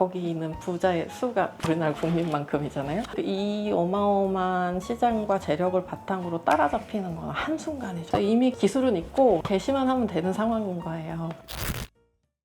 거기 있는 부자의 수가 우리나라 국민만큼이잖아요. 이 어마어마한 시장과 재력을 바탕으로 따라잡히는 건 한순간이죠. 이미 기술은 있고 개시만 하면 되는 상황인 거예요.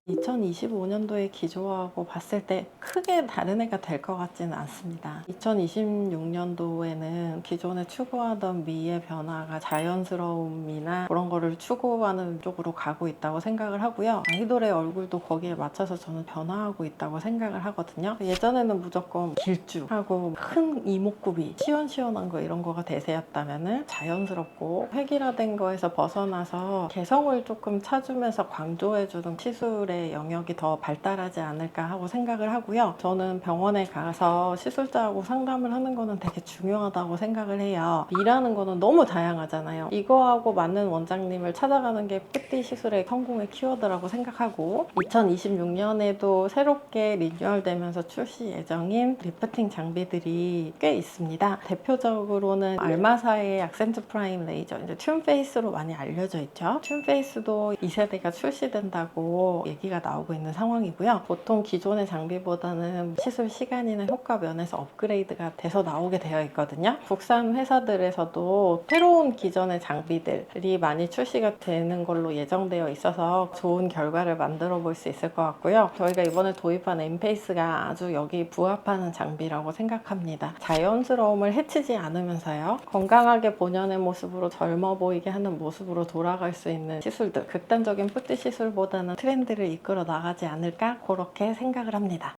2025년도에 기조하고 봤을 때 크게 다른 애가 될 것 같지는 않습니다. 2026년도에는 기존에 추구하던 미의 변화가 자연스러움이나 그런 거를 추구하는 쪽으로 가고 있다고 생각을 하고요. 아이돌의 얼굴도 거기에 맞춰서 저는 변화하고 있다고 생각을 하거든요. 예전에는 무조건 길쭉하고 큰 이목구비, 시원시원한 거 이런 거가 대세였다면은 자연스럽고 획일화된 거에서 벗어나서 개성을 조금 찾으면서 강조해주는 시술의 영역이 더 발달하지 않을까 하고 생각을 하고요. 저는 병원에 가서 시술자하고 상담을 하는 거는 되게 중요하다고 생각을 해요. 미라는 거는 너무 다양하잖아요. 이거하고 맞는 원장님을 찾아가는 게 뿌띠 시술의 성공의 키워드라고 생각하고 2026년에도 새롭게 리뉴얼되면서 출시 예정인 리프팅 장비들이 꽤 있습니다. 대표적으로는 알마사의 악센트 프라임 레이저, 이제 튠페이스로 많이 알려져 있죠. 튠페이스도 2세대가 출시된다고 얘기가 나오고 있는 상황이고요. 보통 기존의 장비보다는 시술 시간이나 효과 면에서 업그레이드가 돼서 나오게 되어 있거든요. 국산 회사들에서도 새로운 기존의 장비들이 많이 출시가 되는 걸로 예정되어 있어서 좋은 결과를 만들어 볼 수 있을 것 같고요. 저희가 이번에 도입한 엠페이스가 아주 여기 부합하는 장비라고 생각합니다. 자연스러움을 해치지 않으면서요. 건강하게 본연의 모습으로 젊어 보이게 하는 모습으로 돌아갈 수 있는 시술들, 극단적인 뿌띠 시술보다는 트렌드를 이끌어 나가지 않을까 그렇게 생각을 합니다.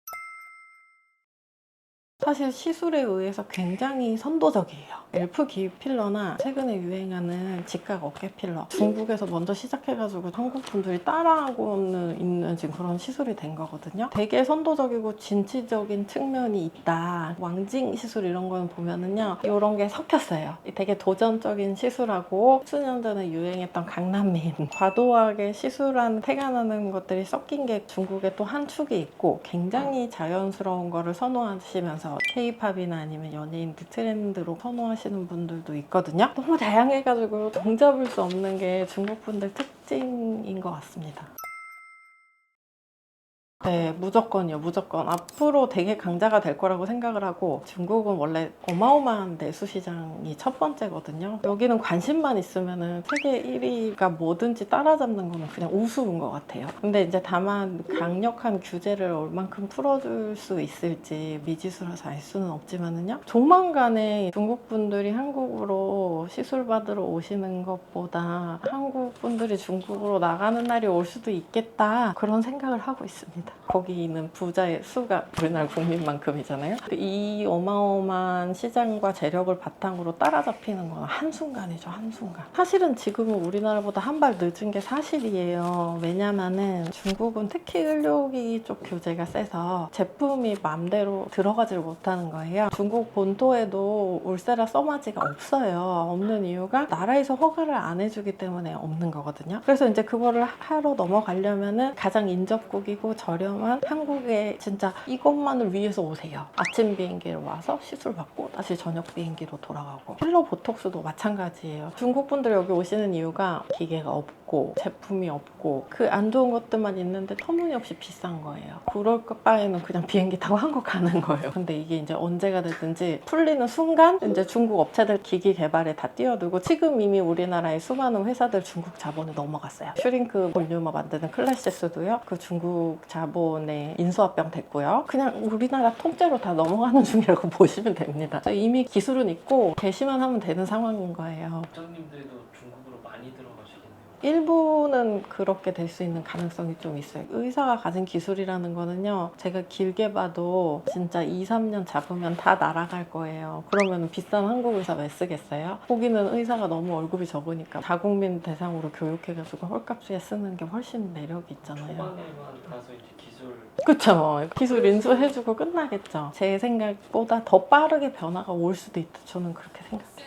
사실 시술에 의해서 굉장히 선도적이에요. 엘프 기입 필러나 최근에 유행하는 직각 어깨 필러, 중국에서 먼저 시작해가지고 한국 분들이 따라하고는 있는 지금 그런 시술이 된 거거든요. 되게 선도적이고 진취적인 측면이 있다. 왕징 시술 이런 거는 보면은요, 이런 게 섞였어요. 되게 도전적인 시술하고 수년 전에 유행했던 강남민, 과도하게 시술한 태가 나는 것들이 섞인 게 중국에 또 한 축이 있고 굉장히 자연스러운 거를 선호하시면서 K-팝이나 아니면 연예인들 트렌드로 선호하시는 분들도 있거든요. 너무 다양해가지고 종잡을 수 없는 게 중국 분들 특징인 것 같습니다. 네, 무조건이요. 무조건. 앞으로 되게 강자가 될 거라고 생각을 하고 중국은 원래 어마어마한 내수 시장이 첫 번째거든요. 여기는 관심만 있으면은 세계 1위가 뭐든지 따라잡는 거는 그냥 우스운 것 같아요. 근데 이제 다만 강력한 규제를 얼만큼 풀어줄 수 있을지 미지수라서 알 수는 없지만은요. 조만간에 중국 분들이 한국으로 시술 받으러 오시는 것보다 한국 분들이 중국으로 나가는 날이 올 수도 있겠다. 그런 생각을 하고 있습니다. 거기 있는 부자의 수가 우리나라 국민만큼이잖아요. 이 어마어마한 시장과 재력을 바탕으로 따라잡히는 건 한순간이죠. 한순간. 사실은 지금은 우리나라보다 한 발 늦은 게 사실이에요. 왜냐면은 중국은 특히 의료기 쪽 규제가 세서 제품이 맘대로 들어가지를 못하는 거예요. 중국 본토에도 울세라 써마지가 없어요. 없는 이유가 나라에서 허가를 안 해주기 때문에 없는 거거든요. 그래서 이제 그거를 하러 넘어가려면은 가장 인접국이고 저렴한 한국에 진짜 이것만을 위해서 오세요. 아침 비행기로 와서 시술 받고 다시 저녁 비행기로 돌아가고. 필러 보톡스도 마찬가지예요. 중국 분들 여기 오시는 이유가 기계가 없고 제품이 없고 그 안 좋은 것들만 있는데 터무니없이 비싼 거예요. 그럴 바에는 그냥 비행기 타고 한국 가는 거예요. 근데 이게 이제 언제가 되든지 풀리는 순간 이제 중국 업체들 기기 개발에 다 뛰어들고 지금 이미 우리나라의 수많은 회사들 중국 자본에 넘어갔어요. 슈링크 볼륨어 만드는 클래시스도요. 그 중국 자본의 인수합병 됐고요. 그냥 우리나라 통째로 다 넘어가는 중이라고 보시면 됩니다. 이미 기술은 있고 개시만 하면 되는 상황인 거예요. 원장님들도 중국으로 많이 들어가시겠네요. 일부는 그렇게 될 수 있는 가능성이 좀 있어요. 의사가 가진 기술이라는 거는요, 제가 길게 봐도 진짜 2, 3년 잡으면 다 날아갈 거예요. 그러면 비싼 한국 의사 왜 쓰겠어요? 거기는 의사가 너무 월급이 적으니까 다국민 대상으로 교육해가지고 헐값에 쓰는 게 훨씬 매력이 있잖아요. 초반에만 가서 이제 기술 그쵸. 기술 인수해주고 끝나겠죠. 제 생각보다 더 빠르게 변화가 올 수도 있다. 저는 그렇게 생각해요.